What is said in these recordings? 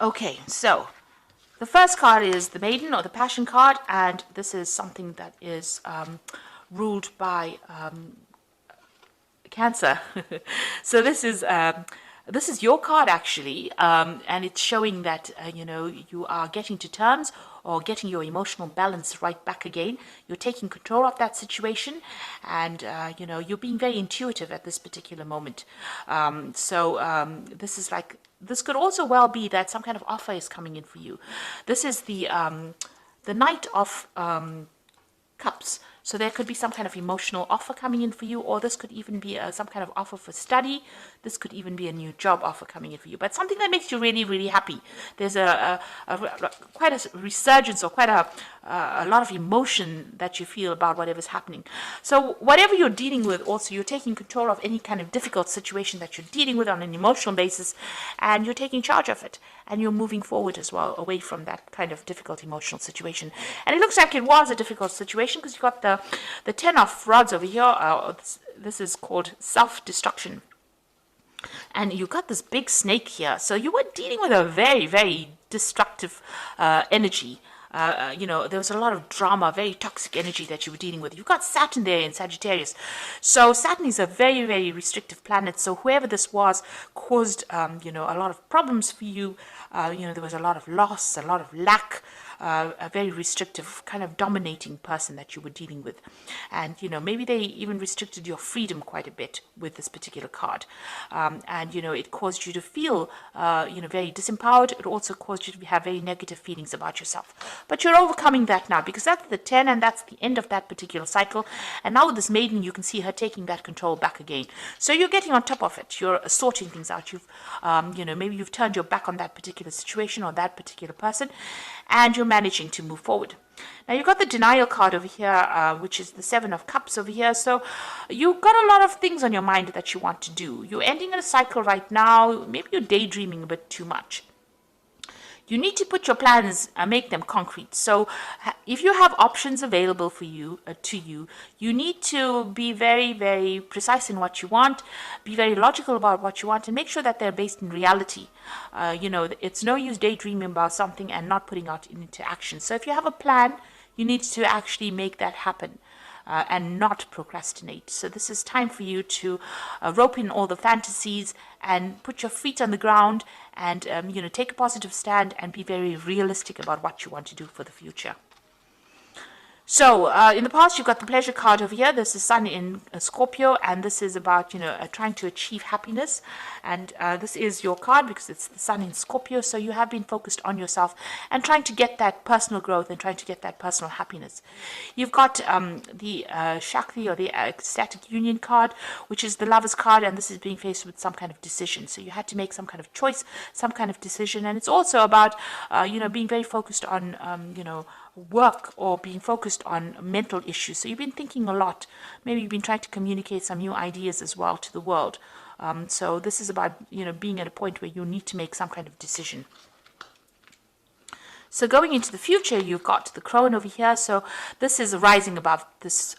Okay, so the first card is the Maiden or the Passion card, and this is something that is ruled by Cancer. So this is your card actually, and it's showing that you are getting to terms or getting your emotional balance right back again. You're taking control of that situation, and you're being very intuitive at this particular moment. This is like, this could also well be that some kind of offer is coming in for you. This is the Knight of Cups. So there could be some kind of emotional offer coming in for you, or this could even be some kind of offer for study. This could even be a new job offer coming in for you, but something that makes you really, really happy. There's quite a resurgence or quite a lot of emotion that you feel about whatever's happening. So whatever you're dealing with, also you're taking control of any kind of difficult situation that you're dealing with on an emotional basis, and you're taking charge of it, and you're moving forward as well away from that kind of difficult emotional situation. And it looks like it was a difficult situation because you got the 10 of rods over here. This is called self-destruction. And you got this big snake here. So you were dealing with a very, very destructive energy. There was a lot of drama, very toxic energy that you were dealing with. You've got Saturn there in Sagittarius. So Saturn is a very, very restrictive planet. So whoever this was caused, a lot of problems for you. There was a lot of loss, a lot of lack, a very restrictive, kind of dominating person that you were dealing with. And, maybe they even restricted your freedom quite a bit with this particular card. It caused you to feel, very disempowered. It also caused you to have very negative feelings about yourself. But you're overcoming that now, because that's the 10 and that's the end of that particular cycle. And now with this Maiden, you can see her taking that control back again. So you're getting on top of it. You're sorting things out. You've, maybe you've turned your back on that particular situation or that particular person, and you're managing to move forward. Now you've got the Denial card over here, which is the 7 of Cups over here. So you've got a lot of things on your mind that you want to do. You're ending a cycle right now. Maybe you're daydreaming a bit too much. You need to put your plans and make them concrete. So if you have options available for you, you need to be very, very precise in what you want, be very logical about what you want, and make sure that they're based in reality. It's no use daydreaming about something and not putting it into action. So if you have a plan, you need to actually make that happen. And not procrastinate. So this is time for you to rope in all the fantasies and put your feet on the ground and take a positive stand and be very realistic about what you want to do for the future. So in the past, you've got the Pleasure card over here. This is Sun in Scorpio, and this is about, trying to achieve happiness. And this is your card because it's the Sun in Scorpio. So you have been focused on yourself and trying to get that personal growth and trying to get that personal happiness. You've got the Shakti or the Ecstatic Union card, which is the Lover's card, and this is being faced with some kind of decision. So you had to make some kind of choice, some kind of decision. And it's also about, being very focused on, work or being focused on mental issues. So you've been thinking a lot. Maybe you've been trying to communicate some new ideas as well to the world. So this is about, being at a point where you need to make some kind of decision. So going into the future, you've got the Crone over here. So this is rising above this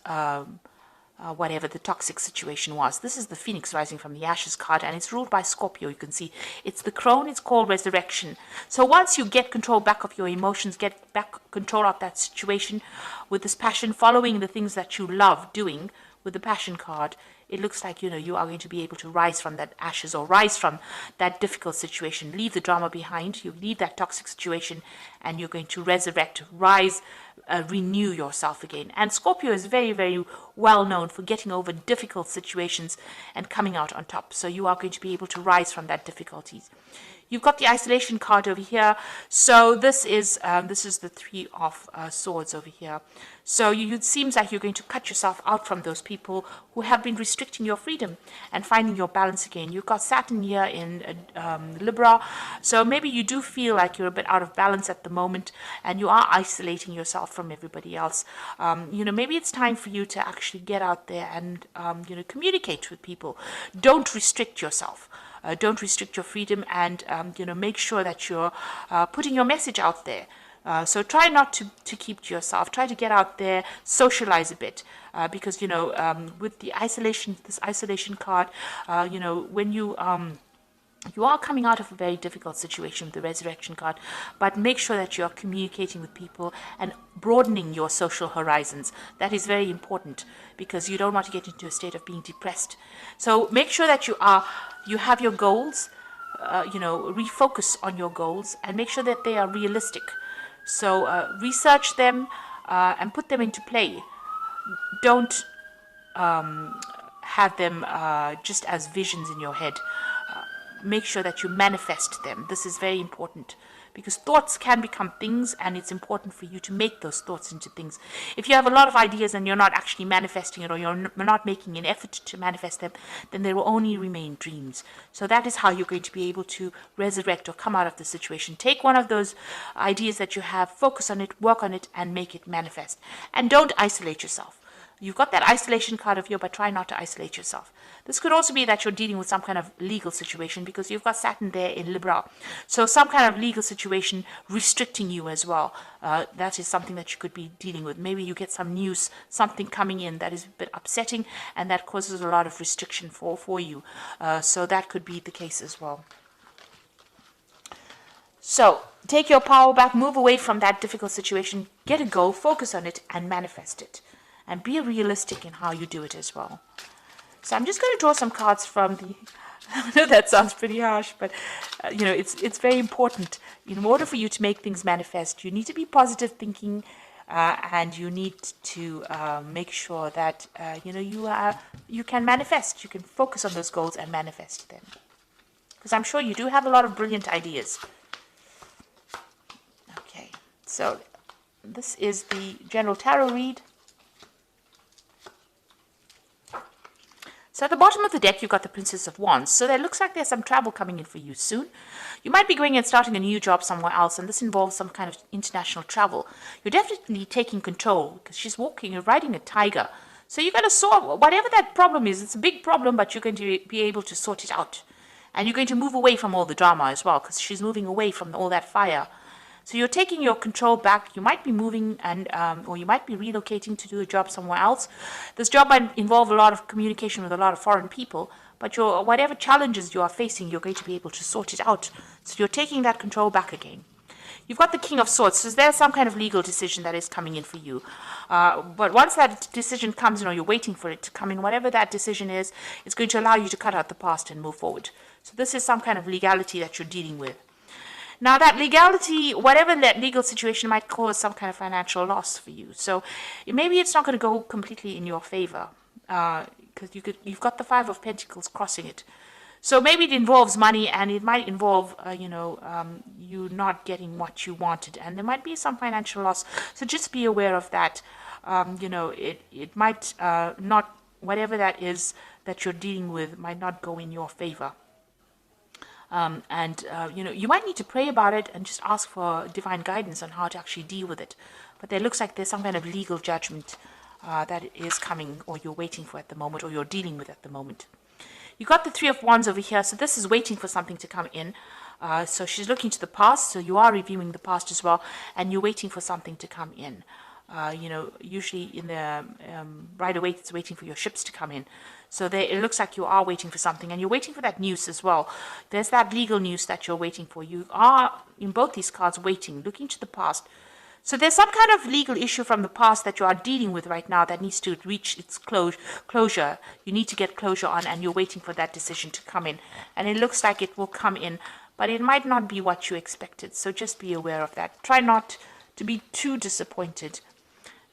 whatever the toxic situation was. This is the Phoenix rising from the Ashes card, and it's ruled by Scorpio. You can see it's the Crone. It's called Resurrection. So once you get control back of your emotions, get back control of that situation with this passion, following the things that you love doing with the Passion card, it looks like, you are going to be able to rise from that ashes or rise from that difficult situation, leave the drama behind, you leave that toxic situation, and you're going to resurrect, rise, renew yourself again. And Scorpio is very, very well known for getting over difficult situations and coming out on top. So you are going to be able to rise from that difficulties. You've got the Isolation card over here. So this is the Three of Swords over here. So it seems like you're going to cut yourself out from those people who have been restricting your freedom and finding your balance again. You've got Saturn here in Libra. So maybe you do feel like you're a bit out of balance at the moment and you are isolating yourself from everybody else. Maybe it's time for you to actually get out there and, communicate with people. Don't restrict yourself. Don't restrict your freedom, and make sure that you're putting your message out there. So try not to keep to yourself. Try to get out there, socialize a bit, because with the isolation, this isolation card, when you You are coming out of a very difficult situation with the resurrection card, but make sure that you are communicating with people and broadening your social horizons. That is very important because you don't want to get into a state of being depressed. So make sure that you have your goals, refocus on your goals and make sure that they are realistic. So research them and put them into play. Don't have them just as visions in your head. Make sure that you manifest them. This is very important because thoughts can become things, and it's important for you to make those thoughts into things. If you have a lot of ideas and you're not actually manifesting it, or you're not making an effort to manifest them, then they will only remain dreams. So that is how you're going to be able to resurrect or come out of the situation. Take one of those ideas that you have, focus on it, work on it, and make it manifest. And don't isolate yourself. You've got that isolation card of you, but try not to isolate yourself. This could also be that you're dealing with some kind of legal situation because you've got Saturn there in Libra. So some kind of legal situation restricting you as well. That is something that you could be dealing with. Maybe you get some news, something coming in that is a bit upsetting and that causes a lot of restriction for you. So that could be the case as well. So take your power back, move away from that difficult situation, get a goal, focus on it, and manifest it. And be realistic in how you do it as well. So I'm just going to draw some cards from the... I know that sounds pretty harsh, but it's very important. In order for you to make things manifest, you need to be positive thinking, and you need to make sure that you can manifest. You can focus on those goals and manifest them. Because I'm sure you do have a lot of brilliant ideas. Okay, so this is the general tarot read. So at the bottom of the deck, you've got the Princess of Wands. So it looks like there's some travel coming in for you soon. You might be going and starting a new job somewhere else, and this involves some kind of international travel. You're definitely taking control because she's you're riding a tiger. So you're going to solve whatever that problem is. It's a big problem, but you're going to be able to sort it out. And you're going to move away from all the drama as well because she's moving away from all that fire. So you're taking your control back. You might be moving or you might be relocating to do a job somewhere else. This job might involve a lot of communication with a lot of foreign people, but whatever challenges you are facing, you're going to be able to sort it out. So you're taking that control back again. You've got the King of Swords. So there's some kind of legal decision that is coming in for you. But once that decision comes in, or you're waiting for it to come in, whatever that decision is, it's going to allow you to cut out the past and move forward. So this is some kind of legality that you're dealing with. Now that legality, whatever that legal situation might cause some kind of financial loss for you. So maybe it's not going to go completely in your favor because you've got the Five of Pentacles crossing it. So maybe it involves money, and it might involve, you not getting what you wanted, and there might be some financial loss. So just be aware of that. It might not, whatever that is that you're dealing with, might not go in your favor. You might need to pray about it and just ask for divine guidance on how to actually deal with it. But there looks like there's some kind of legal judgment that is coming, or you're waiting for at the moment, or you're dealing with at the moment. You got the Three of Wands over here, so this is waiting for something to come in. So she's looking to the past, so you are reviewing the past as well, and you're waiting for something to come in. Usually in the right away, it's waiting for your ships to come in. So it looks like you are waiting for something, and you're waiting for that news as well. There's that legal news that you're waiting for. You are, in both these cards, waiting, looking to the past. So there's some kind of legal issue from the past that you are dealing with right now that needs to reach its closure. You need to get closure on, and you're waiting for that decision to come in. And it looks like it will come in, but it might not be what you expected. So just be aware of that. Try not to be too disappointed.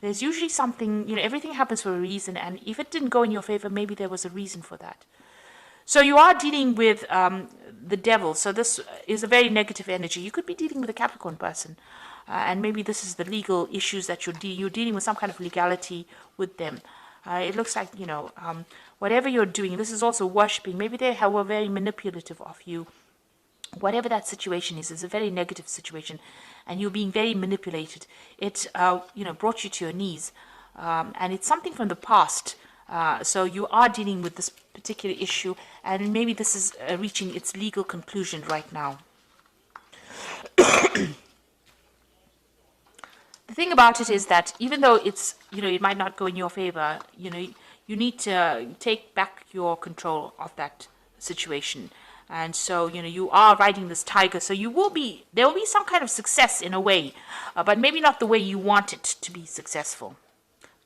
There's usually something, everything happens for a reason, and if it didn't go in your favor, maybe there was a reason for that. So you are dealing with the devil, so this is a very negative energy. You could be dealing with a Capricorn person, and maybe this is the legal issues that you're dealing with, some kind of legality with them. It looks like, whatever you're doing, this is also worshipping. Maybe they were very manipulative of you. Whatever that situation is a very negative situation, and you're being very manipulated. It, brought you to your knees, and it's something from the past. So you are dealing with this particular issue, and maybe this is reaching its legal conclusion right now. The thing about it is that even though it's, it might not go in your favor, you need to take back your control of that situation. And so, you are riding this tiger. So there will be some kind of success in a way, but maybe not the way you want it to be successful.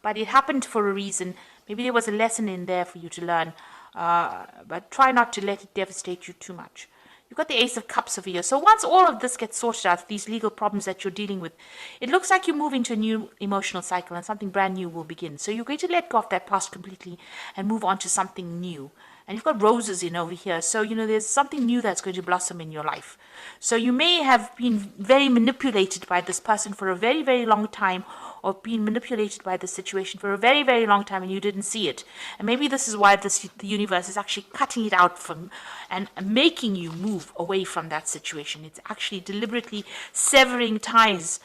But it happened for a reason. Maybe there was a lesson in there for you to learn, but try not to let it devastate you too much. You've got the Ace of Cups over here. So once all of this gets sorted out, these legal problems that you're dealing with, it looks like you move into a new emotional cycle and something brand new will begin. So you're going to let go of that past completely and move on to something new. And you've got roses in over here. So, there's something new that's going to blossom in your life. So you may have been very manipulated by this person for a very, very long time, or been manipulated by this situation for a very, very long time and you didn't see it. And maybe this is why the universe is actually cutting it out from and making you move away from that situation. It's actually deliberately severing ties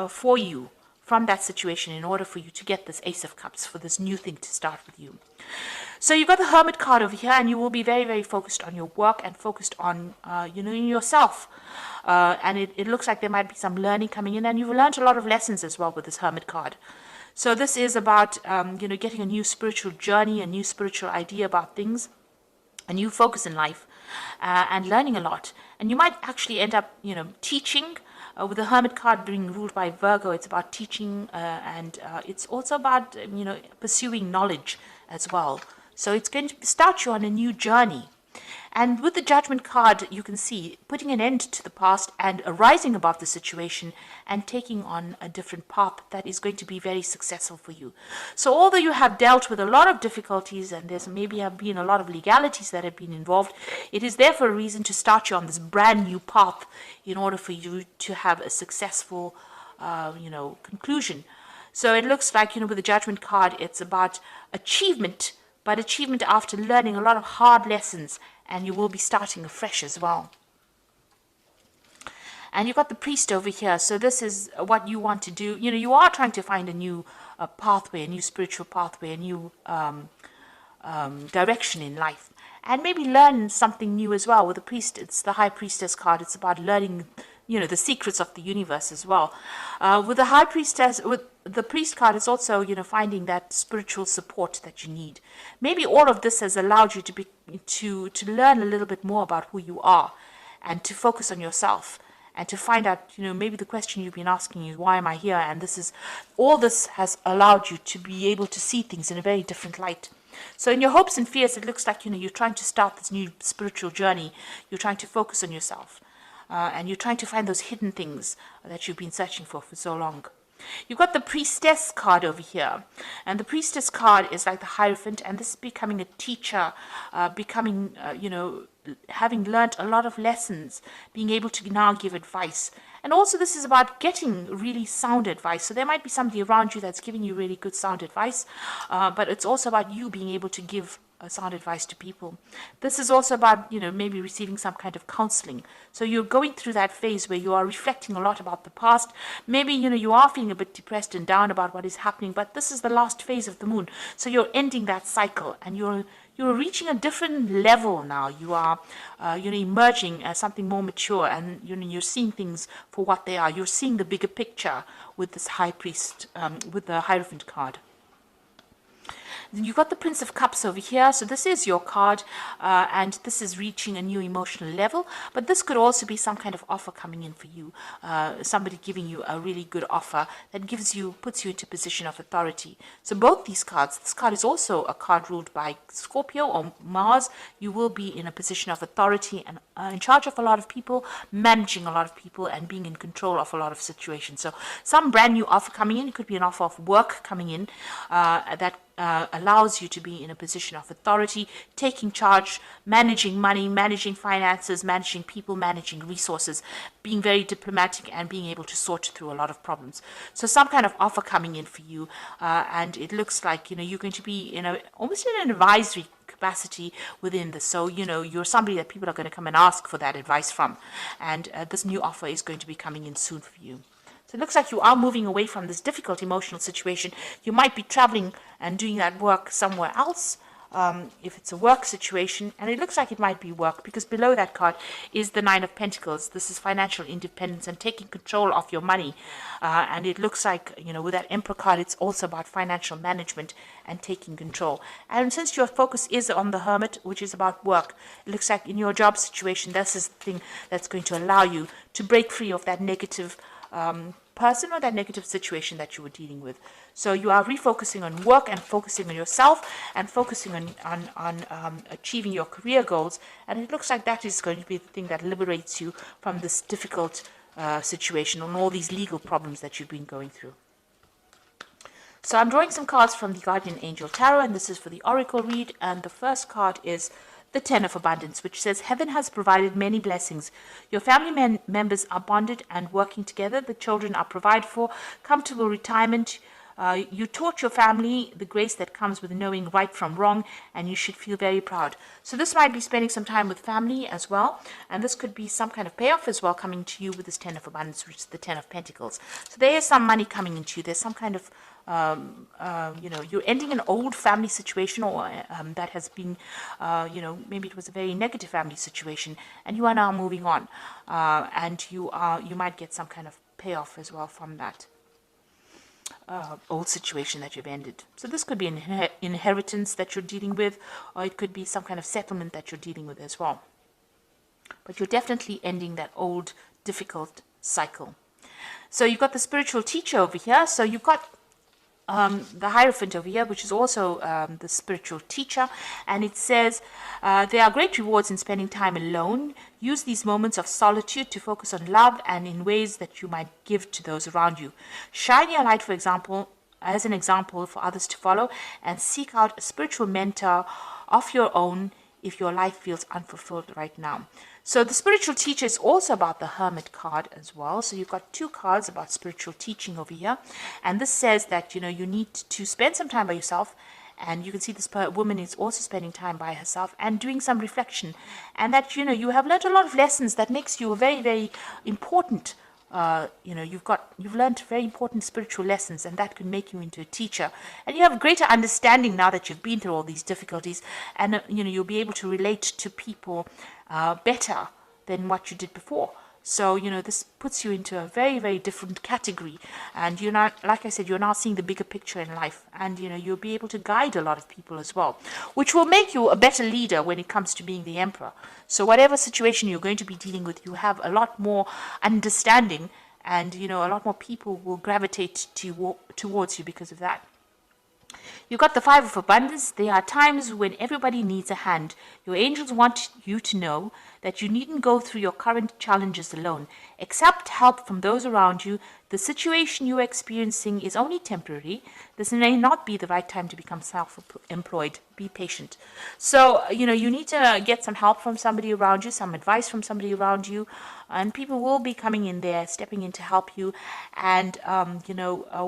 for you from that situation in order for you to get this Ace of Cups, for this new thing to start with you. So you've got the Hermit card over here, and you will be very, very focused on your work and focused on, yourself. And it looks like there might be some learning coming in, and you've learned a lot of lessons as well with this Hermit card. So this is about, getting a new spiritual journey, a new spiritual idea about things, a new focus in life, and learning a lot. And you might actually end up, teaching. With the Hermit card being ruled by Virgo, it's about teaching, and it's also about, pursuing knowledge as well. So it's going to start you on a new journey. And with the Judgment card, you can see putting an end to the past and arising above the situation and taking on a different path that is going to be very successful for you. So although you have dealt with a lot of difficulties and there's maybe have been a lot of legalities that have been involved, it is there for a reason to start you on this brand new path in order for you to have a successful, conclusion. So it looks like, with the Judgment card, it's about achievement, but achievement after learning a lot of hard lessons, and you will be starting afresh as well. And you've got the Priest over here. So this is what you want to do. You are trying to find a new pathway, a new spiritual pathway, a new direction in life. And maybe learn something new as well. With the Priest, it's the High Priestess card. It's about learning, the secrets of the universe as well. With the High Priestess, with the Priest card, it's also, finding that spiritual support that you need. Maybe all of this has allowed you to learn a little bit more about who you are and to focus on yourself and to find out, maybe the question you've been asking is, why am I here? And all this has allowed you to be able to see things in a very different light. So in your hopes and fears, it looks like, you're trying to start this new spiritual journey. You're trying to focus on yourself. And you're trying to find those hidden things that you've been searching for so long. You've got the Priestess card over here. And the Priestess card is like the Hierophant. And this is becoming a teacher, having learned a lot of lessons, being able to now give advice. And also this is about getting really sound advice. So there might be somebody around you that's giving you really good sound advice. But it's also about you being able to give sound advice to people. This is also about, maybe receiving some kind of counseling. So you're going through that phase where you are reflecting a lot about the past. Maybe, you are feeling a bit depressed and down about what is happening, but this is the last phase of the moon. So you're ending that cycle and you're reaching a different level now. You are, emerging as something more mature, and you're seeing things for what they are. You're seeing the bigger picture with this High Priest, with the Hierophant card. Then you've got the Prince of Cups over here. So this is your card, and this is reaching a new emotional level. But this could also be some kind of offer coming in for you. Somebody giving you a really good offer that puts you into a position of authority. So both these cards, this card is also a card ruled by Scorpio or Mars. You will be in a position of authority and in charge of a lot of people, managing a lot of people, and being in control of a lot of situations. So some brand new offer coming in. It could be an offer of work coming in that allows you to be in a position of authority, taking charge, managing money, managing finances, managing people, managing resources, being very diplomatic and being able to sort through a lot of problems. So some kind of offer coming in for you, and it looks like you're going to be almost in an advisory capacity within this. So you're somebody that people are going to come and ask for that advice from, and this new offer is going to be coming in soon for you. So it looks like you are moving away from this difficult emotional situation. You might be traveling and doing that work somewhere else. if it's a work situation, and it looks like it might be work because below that card is the Nine of Pentacles. This is financial independence and taking control of your money. And it looks like, with that Emperor card, it's also about financial management and taking control. And since your focus is on the Hermit, which is about work, it looks like in your job situation, this is the thing that's going to allow you to break free of that negative person or that negative situation that you were dealing with. So you are refocusing on work and focusing on yourself and focusing on achieving your career goals. And it looks like that is going to be the thing that liberates you from this difficult situation and all these legal problems that you've been going through. So I'm drawing some cards from the Guardian Angel Tarot, and this is for the Oracle read. And the first card is the Ten of Abundance, which says, heaven has provided many blessings. Your family members are bonded and working together. The children are provided for. Comfortable retirement. You taught your family the grace that comes with knowing right from wrong, and you should feel very proud. So this might be spending some time with family as well, and this could be some kind of payoff as well coming to you with this Ten of Abundance, which is the Ten of Pentacles. So there is some money coming into you. There's some kind of you're ending an old family situation, or that has been, maybe it was a very negative family situation, and you are now moving on, and you might get some kind of payoff as well from that old situation that you've ended. So this could be an inheritance that you're dealing with, or it could be some kind of settlement that you're dealing with as well. But you're definitely ending that old, difficult cycle. So you've got the spiritual teacher over here. So you've got the Hierophant over here, which is also the spiritual teacher, and it says there are great rewards in spending time alone. Use these moments of solitude to focus on love and in ways that you might give to those around you. Shine your light, for example, as an example for others to follow, and seek out a spiritual mentor of your own if your life feels unfulfilled right now. So the spiritual teacher is also about the Hermit card as well. So you've got two cards about spiritual teaching over here. And this says that, you need to spend some time by yourself. And you can see this woman is also spending time by herself and doing some reflection. And that, you have learned a lot of lessons that makes you a very, very important you've learned very important spiritual lessons, and that could make you into a teacher. And you have a greater understanding now that you've been through all these difficulties, and you'll be able to relate to people better than what you did before. So, this puts you into a very, very different category. And you're not, like I said, you're now seeing the bigger picture in life. And, you'll be able to guide a lot of people as well, which will make you a better leader when it comes to being the emperor. So whatever situation you're going to be dealing with, you have a lot more understanding, and, a lot more people will gravitate towards you because of that. You've got the Five of Abundance. There are times when everybody needs a hand. Your angels want you to know that you needn't go through your current challenges alone. Accept help from those around you. The situation you're experiencing is only temporary. This may not be the right time to become self-employed. Be patient. So, you need to get some help from somebody around you, some advice from somebody around you, and people will be coming in there, stepping in to help you. And,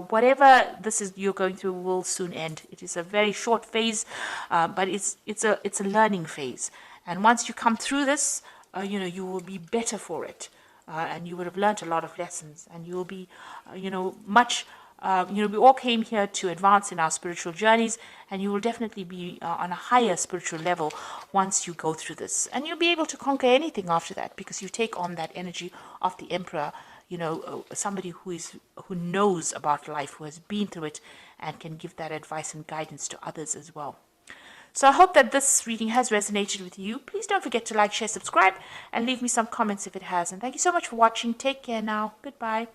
whatever this is you're going through will soon end. It is a very short phase, but it's a learning phase. And once you come through this, you will be better for it. And you would have learned a lot of lessons, and you will be, much, we all came here to advance in our spiritual journeys, and you will definitely be on a higher spiritual level once you go through this. And you'll be able to conquer anything after that, because you take on that energy of the emperor, somebody who knows about life, who has been through it, and can give that advice and guidance to others as well. So I hope that this reading has resonated with you. Please don't forget to like, share, subscribe, and leave me some comments if it has. And thank you so much for watching. Take care now. Goodbye.